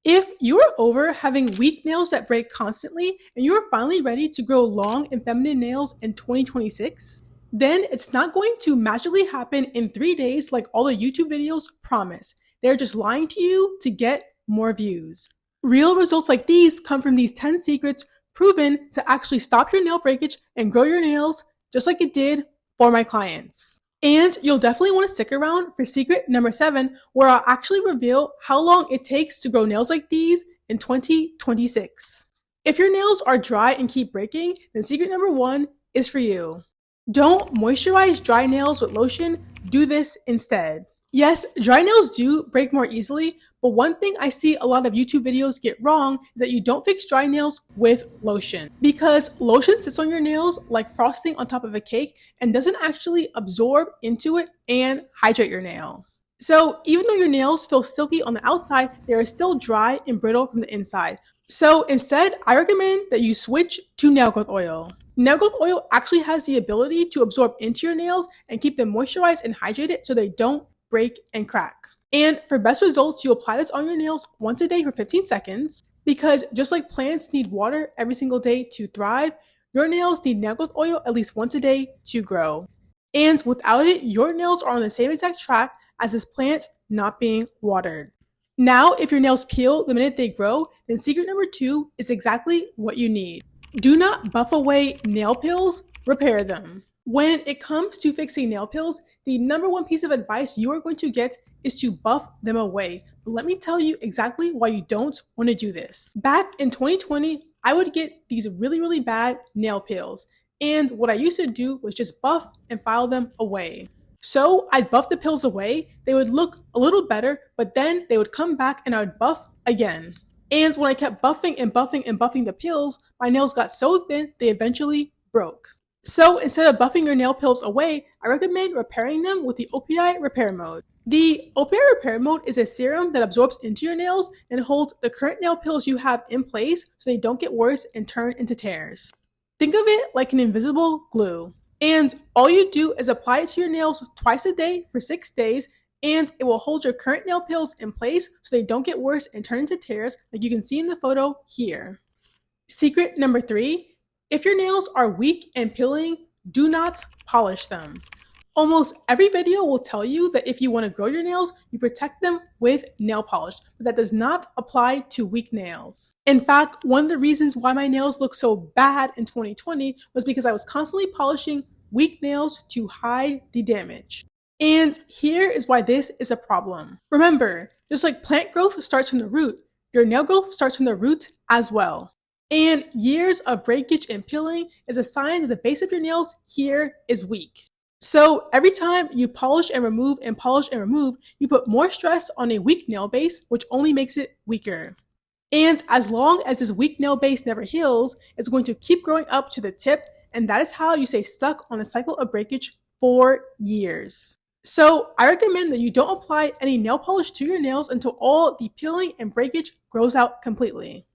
If you are over having weak nails that break constantly and you are finally ready to grow long and feminine nails in 2026, then it's not going to magically happen in 3 days like all the YouTube videos promise. They're just lying to you to get more views. Real results like these come from these 10 secrets proven to actually stop your nail breakage and grow your nails just like it did for my clients. And you'll definitely want to stick around for secret number 7, where I'll actually reveal how long it takes to grow nails like these in 2026. If your nails are dry and keep breaking, then secret number 1 is for you. Don't moisturize dry nails with lotion, do this instead. Yes, dry nails do break more easily, but one thing I see a lot of YouTube videos get wrong is that you don't fix dry nails with lotion. Because lotion sits on your nails like frosting on top of a cake and doesn't actually absorb into it and hydrate your nail. So even though your nails feel silky on the outside, they are still dry and brittle from the inside. So instead, I recommend that you switch to nail growth oil. Nail growth oil actually has the ability to absorb into your nails and keep them moisturized and hydrated so they don't break and crack. And for best results, you apply this on your nails once a day for 15 seconds, because just like plants need water every single day to thrive, your nails need nail growth oil at least once a day to grow. And without it, your nails are on the same exact track as this plant not being watered. Now, if your nails peel the minute they grow, then secret number 2 is exactly what you need. Do not buff away nail pills, repair them. When it comes to fixing nail pills, the number 1 piece of advice you are going to get is to buff them away. But let me tell you exactly why you don't want to do this. Back in 2020, I would get these really bad nail pills. And what I used to do was just buff and file them away. So I'd buff the pills away, they would look a little better, but then they would come back and I would buff again. And when I kept buffing and buffing the pills, my nails got so thin they eventually broke. So instead of buffing your nail pills away, I recommend repairing them with the OPI repair mode. The OPI repair mode is a serum that absorbs into your nails and holds the current nail pills you have in place so they don't get worse and turn into tears. Think of it like an invisible glue. And all you do is apply it to your nails twice a day for 6 days, and it will hold your current nail pills in place so they don't get worse and turn into tears like you can see in the photo here. Secret number 3, if your nails are weak and peeling, do not polish them. Almost every video will tell you that if you want to grow your nails, you protect them with nail polish, but that does not apply to weak nails. In fact, one of the reasons why my nails look so bad in 2020 was because I was constantly polishing weak nails to hide the damage. And here is why this is a problem. Remember, just like plant growth starts from the root, your nail growth starts from the root as well. And years of breakage and peeling is a sign that the base of your nails here is weak. So every time you polish and remove, you put more stress on a weak nail base, which only makes it weaker. And as long as this weak nail base never heals, it's going to keep growing up to the tip, and that is how you stay stuck on a cycle of breakage for years. So I recommend that you don't apply any nail polish to your nails until all the peeling and breakage grows out completely.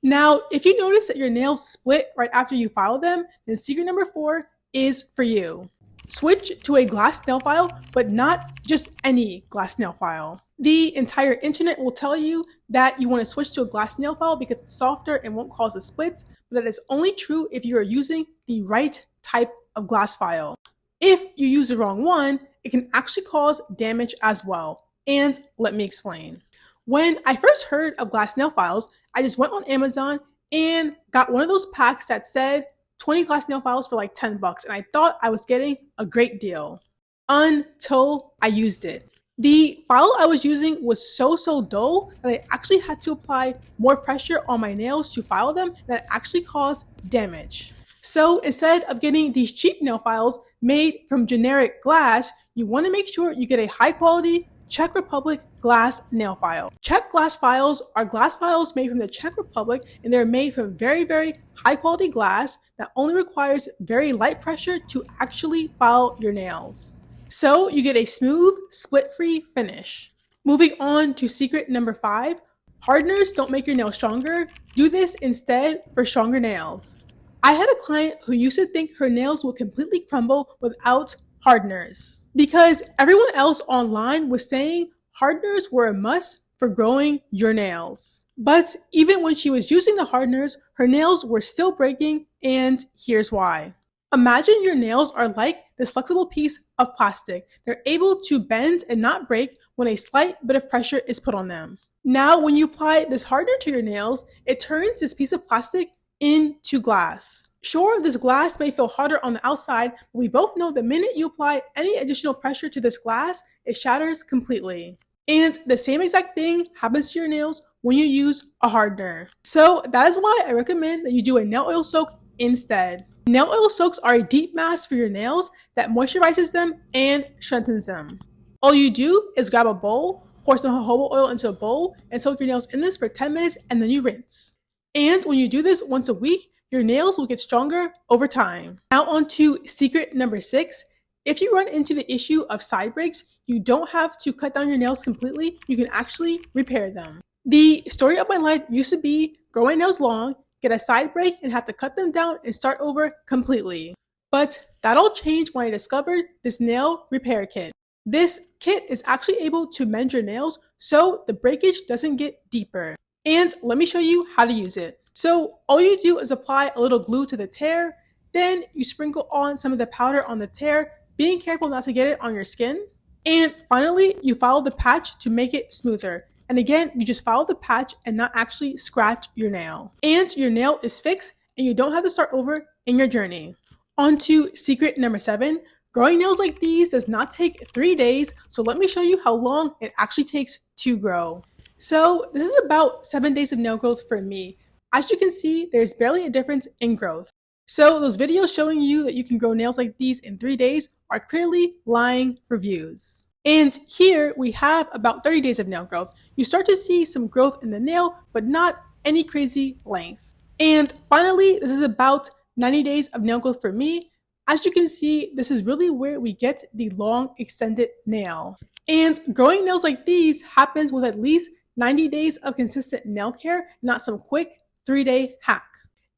Now, if you notice that your nails split right after you file them, then secret number 4 is for you. Switch to a glass nail file, but not just any glass nail file. The entire internet will tell you that you want to switch to a glass nail file because it's softer and won't cause the splits, but that is only true if you are using the right type of glass file. If you use the wrong one, it can actually cause damage as well. And let me explain. When I first heard of glass nail files, I just went on Amazon and got one of those packs that said 20 glass nail files for like $10, and I thought I was getting a great deal until I used it. The file I was using was so dull that I actually had to apply more pressure on my nails to file them, that actually caused damage. So instead of getting these cheap nail files made from generic glass, you want to make sure you get a high quality Czech Republic glass nail file. Czech glass files are glass files made from the Czech Republic, and they're made from very high quality glass that only requires very light pressure to actually file your nails. So you get a smooth, split-free finish. Moving on to secret number 5, hardeners don't make your nails stronger. Do this instead for stronger nails. I had a client who used to think her nails would completely crumble without hardeners, because everyone else online was saying hardeners were a must for growing your nails. But even when she was using the hardeners, her nails were still breaking, and here's why. Imagine your nails are like this flexible piece of plastic. They're able to bend and not break when a slight bit of pressure is put on them. Now, when you apply this hardener to your nails, it turns this piece of plastic into glass. Sure, this glass may feel harder on the outside, but we both know the minute you apply any additional pressure to this glass, it shatters completely. And the same exact thing happens to your nails when you use a hardener. So that is why I recommend that you do a nail oil soak instead. Nail oil soaks are a deep mask for your nails that moisturizes them and strengthens them. All you do is grab a bowl, pour some jojoba oil into a bowl, and soak your nails in this for 10 minutes, and then you rinse. And when you do this once a week, your nails will get stronger over time. Now on to secret number 6. If you run into the issue of side breaks, you don't have to cut down your nails completely. You can actually repair them. The story of my life used to be grow my nails long, get a side break, and have to cut them down and start over completely. But that all changed when I discovered this nail repair kit. This kit is actually able to mend your nails so the breakage doesn't get deeper. And let me show you how to use it. So all you do is apply a little glue to the tear, then you sprinkle on some of the powder on the tear, being careful not to get it on your skin. And finally, you follow the patch to make it smoother. And again, you just follow the patch and not actually scratch your nail. And your nail is fixed and you don't have to start over in your journey. On to secret number 7. Growing nails like these does not take 3 days, so let me show you how long it actually takes to grow. So this is about 7 days of nail growth for me. As you can see, there's barely a difference in growth. So those videos showing you that you can grow nails like these in 3 days are clearly lying for views. And here we have about 30 days of nail growth. You start to see some growth in the nail, but not any crazy length. And finally, this is about 90 days of nail growth for me. As you can see, this is really where we get the long extended nail. And growing nails like these happens with at least 90 days of consistent nail care, not some quick 3-day hack.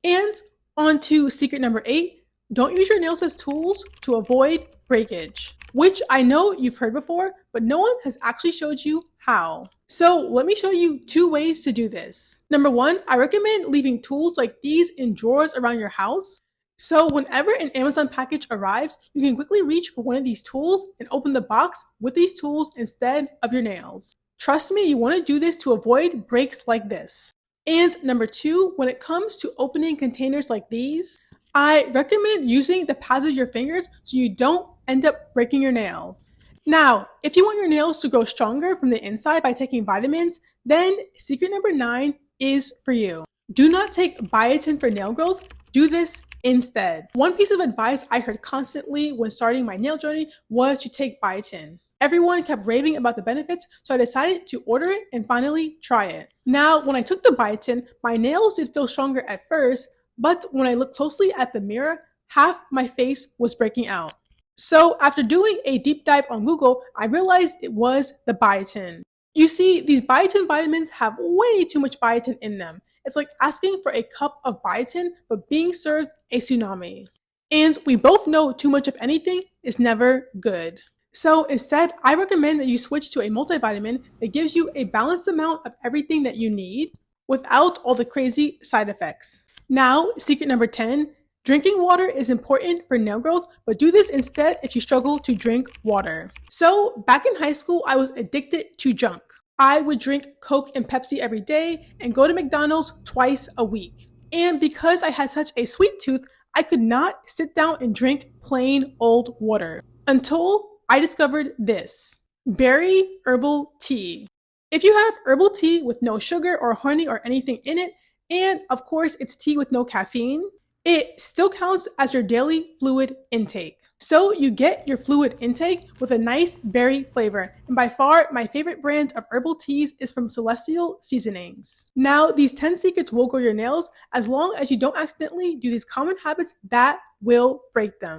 And on to secret number 8, don't use your nails as tools to avoid breakage, which I know you've heard before, but no one has actually showed you how. So let me show you 2 ways to do this. Number 1, I recommend leaving tools like these in drawers around your house. So whenever an Amazon package arrives, you can quickly reach for one of these tools and open the box with these tools instead of your nails. Trust me, you want to do this to avoid breaks like this. And number 2, when it comes to opening containers like these, I recommend using the pads of your fingers so you don't end up breaking your nails. Now, if you want your nails to grow stronger from the inside by taking vitamins, then secret number 9 is for you. Do not take biotin for nail growth. Do this instead. One piece of advice I heard constantly when starting my nail journey was to take biotin. Everyone kept raving about the benefits, so I decided to order it and finally try it. Now, when I took the biotin, my nails did feel stronger at first, but when I looked closely at the mirror, half my face was breaking out. So after doing a deep dive on Google, I realized it was the biotin. You see, these biotin vitamins have way too much biotin in them. It's like asking for a cup of biotin, but being served a tsunami. And we both know too much of anything is never good. So instead, I recommend that you switch to a multivitamin that gives you a balanced amount of everything that you need without all the crazy side effects. Now, secret number 10, drinking water is important for nail growth, but do this instead if you struggle to drink water. So back in high school, I was addicted to junk. I would drink Coke and Pepsi every day and go to McDonald's twice a week. And because I had such a sweet tooth, I could not sit down and drink plain old water until I discovered this berry herbal tea. If you have herbal tea with no sugar or honey or anything in it, and of course it's tea with no caffeine, it still counts as your daily fluid intake. So you get your fluid intake with a nice berry flavor. And by far, my favorite brand of herbal teas is from Celestial Seasonings. Now, these 10 secrets will grow your nails as long as you don't accidentally do these common habits that will break them.